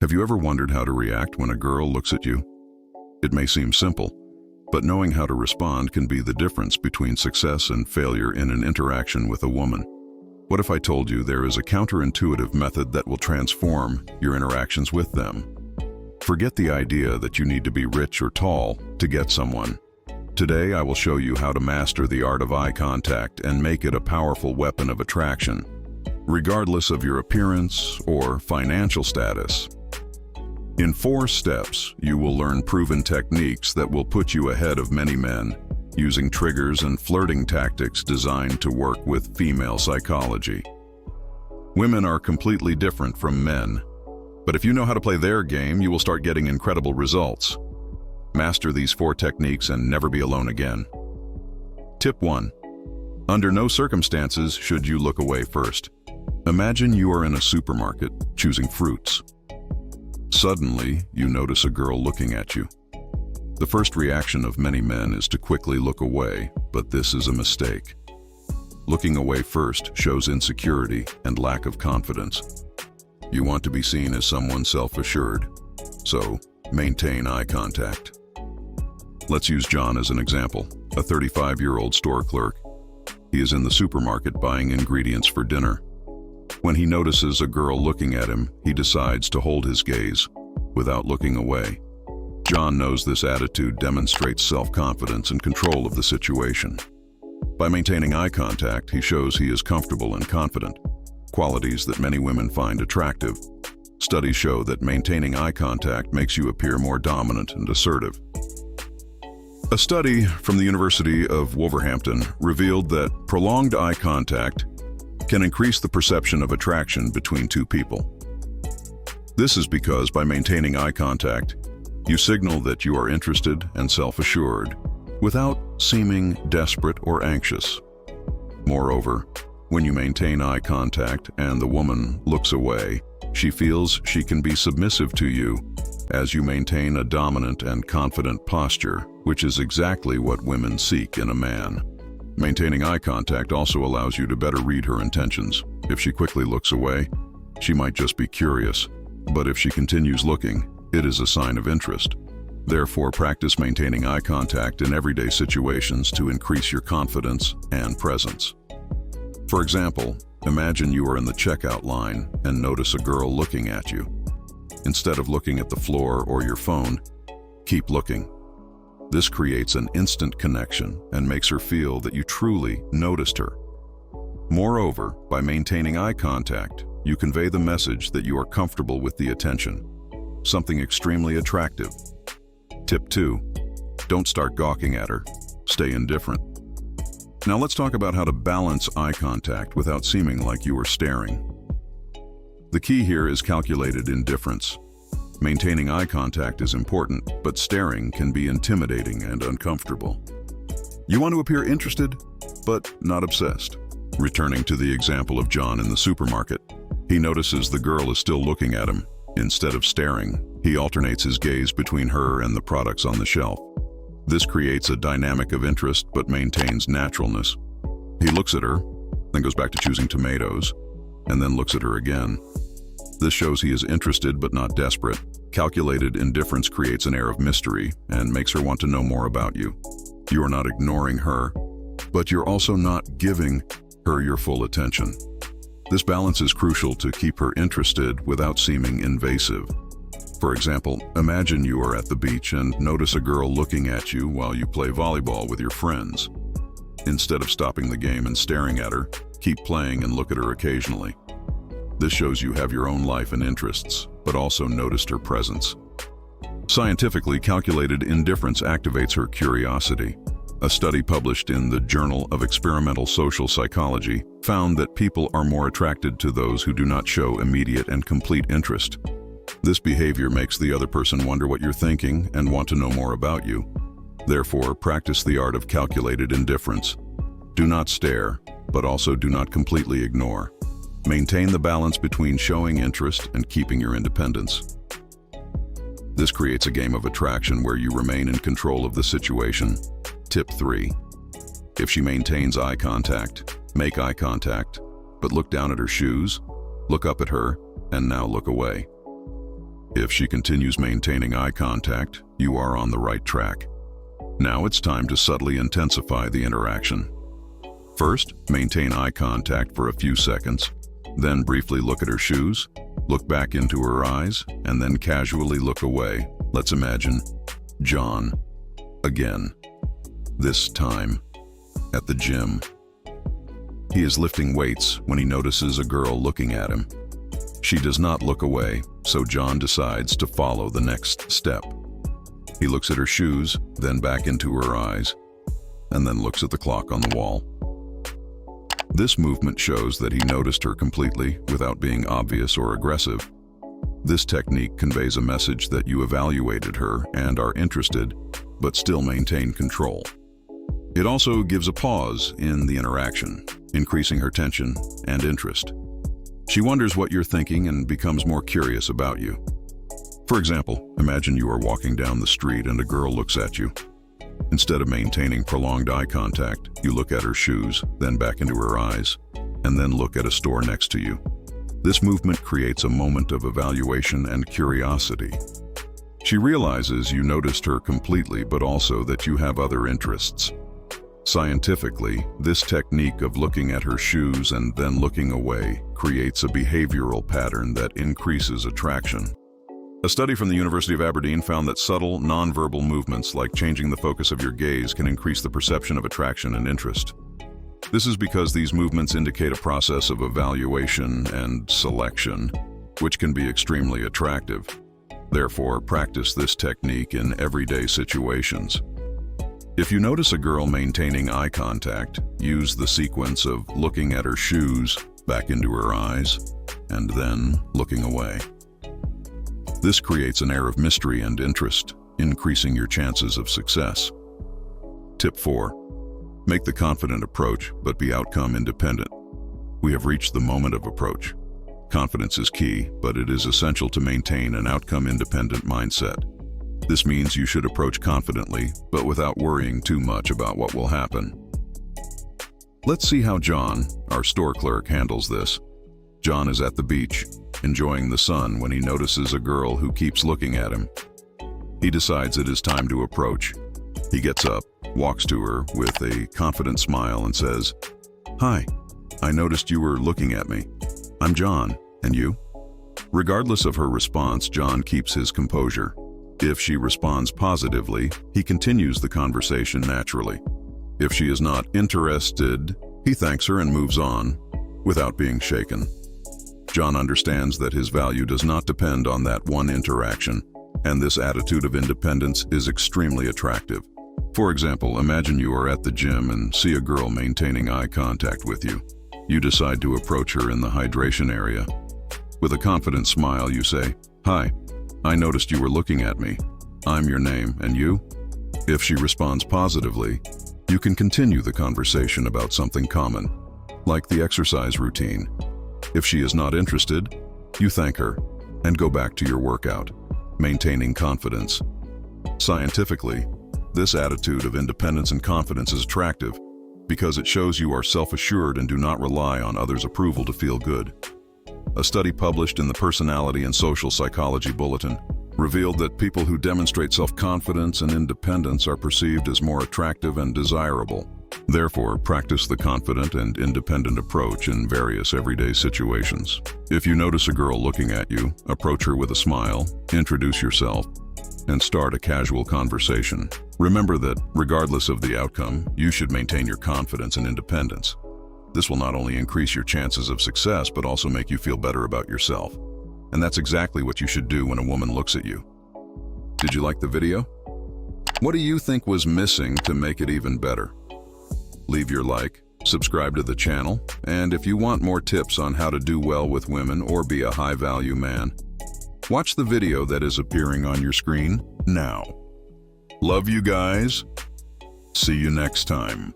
Have you ever wondered how to react when a girl looks at you? It may seem simple, but knowing how to respond can be the difference between success and failure in an interaction with a woman. What if I told you there is a counterintuitive method that will transform your interactions with them? Forget the idea that you need to be rich or tall to get someone. Today I will show you how to master the art of eye contact and make it a powerful weapon of attraction, regardless of your appearance or financial status. In 4 steps, you will learn proven techniques that will put you ahead of many men, using triggers and flirting tactics designed to work with female psychology. Women are completely different from men, but if you know how to play their game, you will start getting incredible results. Master these 4 techniques and never be alone again. Tip 1. Under no circumstances should you look away first. Imagine you are in a supermarket choosing fruits. Suddenly, you notice a girl looking at you. The first reaction of many men is to quickly look away, but this is a mistake. Looking away first shows insecurity and lack of confidence. You want to be seen as someone self-assured, so maintain eye contact. Let's use John as an example, a 35-year-old store clerk. He is in the supermarket buying ingredients for dinner. When he notices a girl looking at him, he decides to hold his gaze without looking away. John knows this attitude demonstrates self-confidence and control of the situation. By maintaining eye contact, he shows he is comfortable and confident, qualities that many women find attractive. Studies show that maintaining eye contact makes you appear more dominant and assertive. A study from the University of Wolverhampton revealed that prolonged eye contact can increase the perception of attraction between 2 people. This is because by maintaining eye contact, you signal that you are interested and self-assured without seeming desperate or anxious. Moreover, when you maintain eye contact and the woman looks away, she feels she can be submissive to you as you maintain a dominant and confident posture, which is exactly what women seek in a man. Maintaining eye contact also allows you to better read her intentions. If she quickly looks away, she might just be curious, but if she continues looking, it is a sign of interest. Therefore, practice maintaining eye contact in everyday situations to increase your confidence and presence. For example, imagine you are in the checkout line and notice a girl looking at you. Instead of looking at the floor or your phone, keep looking. This creates an instant connection and makes her feel that you truly noticed her. Moreover, by maintaining eye contact, you convey the message that you are comfortable with the attention, something extremely attractive. Tip 2. Don't start gawking at her. Stay indifferent. Now let's talk about how to balance eye contact without seeming like you are staring. The key here is calculated indifference. Maintaining eye contact is important, but staring can be intimidating and uncomfortable. You want to appear interested, but not obsessed. Returning to the example of John in the supermarket, he notices the girl is still looking at him. Instead of staring, he alternates his gaze between her and the products on the shelf. This creates a dynamic of interest but maintains naturalness. He looks at her, then goes back to choosing tomatoes, and then looks at her again. This shows he is interested but not desperate. Calculated indifference creates an air of mystery and makes her want to know more about you. You are not ignoring her, but you're also not giving her your full attention. This balance is crucial to keep her interested without seeming invasive. For example, imagine you are at the beach and notice a girl looking at you while you play volleyball with your friends. Instead of stopping the game and staring at her, keep playing and look at her occasionally. This shows you have your own life and interests, but also noticed her presence. Scientifically, calculated indifference activates her curiosity. A study published in the Journal of Experimental Social Psychology found that people are more attracted to those who do not show immediate and complete interest. This behavior makes the other person wonder what you're thinking and want to know more about you. Therefore, practice the art of calculated indifference. Do not stare, but also do not completely ignore. Maintain the balance between showing interest and keeping your independence. This creates a game of attraction where you remain in control of the situation. Tip 3. If she maintains eye contact, make eye contact, but look down at her shoes, look up at her, and now look away. If she continues maintaining eye contact, you are on the right track. Now it's time to subtly intensify the interaction. First, maintain eye contact for a few seconds, then briefly look at her shoes, look back into her eyes, and then casually look away. Let's imagine John again, this time at the gym. He is lifting weights when he notices a girl looking at him. She does not look away, so John decides to follow the next step. He looks at her shoes, then back into her eyes, and then looks at the clock on the wall. This movement shows that he noticed her completely without being obvious or aggressive. This technique conveys a message that you evaluated her and are interested, but still maintain control. It also gives a pause in the interaction, increasing her tension and interest. She wonders what you're thinking and becomes more curious about you. For example, imagine you are walking down the street and a girl looks at you. Instead of maintaining prolonged eye contact, you look at her shoes, then back into her eyes, and then look at a store next to you. This movement creates a moment of evaluation and curiosity. She realizes you noticed her completely, but also that you have other interests. Scientifically, this technique of looking at her shoes and then looking away creates a behavioral pattern that increases attraction. A study from the University of Aberdeen found that subtle, nonverbal movements like changing the focus of your gaze can increase the perception of attraction and interest. This is because these movements indicate a process of evaluation and selection, which can be extremely attractive. Therefore, practice this technique in everyday situations. If you notice a girl maintaining eye contact, use the sequence of looking at her shoes, back into her eyes, and then looking away. This creates an air of mystery and interest, increasing your chances of success. Tip 4. Make the confident approach, but be outcome independent. We have reached the moment of approach. Confidence is key, but it is essential to maintain an outcome-independent mindset. This means you should approach confidently, but without worrying too much about what will happen. Let's see how John, our store clerk, handles this. John is at the beach, enjoying the sun when he notices a girl who keeps looking at him. He decides it is time to approach. He gets up, walks to her with a confident smile and says, "Hi, I noticed you were looking at me. I'm John, and you?" Regardless of her response, John keeps his composure. If she responds positively, he continues the conversation naturally. If she is not interested, he thanks her and moves on, without being shaken. John understands that his value does not depend on that one interaction, and this attitude of independence is extremely attractive. For example, imagine you are at the gym and see a girl maintaining eye contact with you. You decide to approach her in the hydration area. With a confident smile, you say, "Hi, I noticed you were looking at me. I'm your name, and you?" If she responds positively, you can continue the conversation about something common, like the exercise routine. If she is not interested, you thank her and go back to your workout, maintaining confidence. Scientifically, this attitude of independence and confidence is attractive because it shows you are self-assured and do not rely on others' approval to feel good. A study published in the Personality and Social Psychology Bulletin revealed that people who demonstrate self-confidence and independence are perceived as more attractive and desirable. Therefore, practice the confident and independent approach in various everyday situations. If you notice a girl looking at you, approach her with a smile, introduce yourself, and start a casual conversation. Remember that, regardless of the outcome, you should maintain your confidence and independence. This will not only increase your chances of success, but also make you feel better about yourself. And that's exactly what you should do when a woman looks at you. Did you like the video? What do you think was missing to make it even better? Leave your like, subscribe to the channel, and if you want more tips on how to do well with women or be a high-value man, watch the video that is appearing on your screen now. Love you guys. See you next time.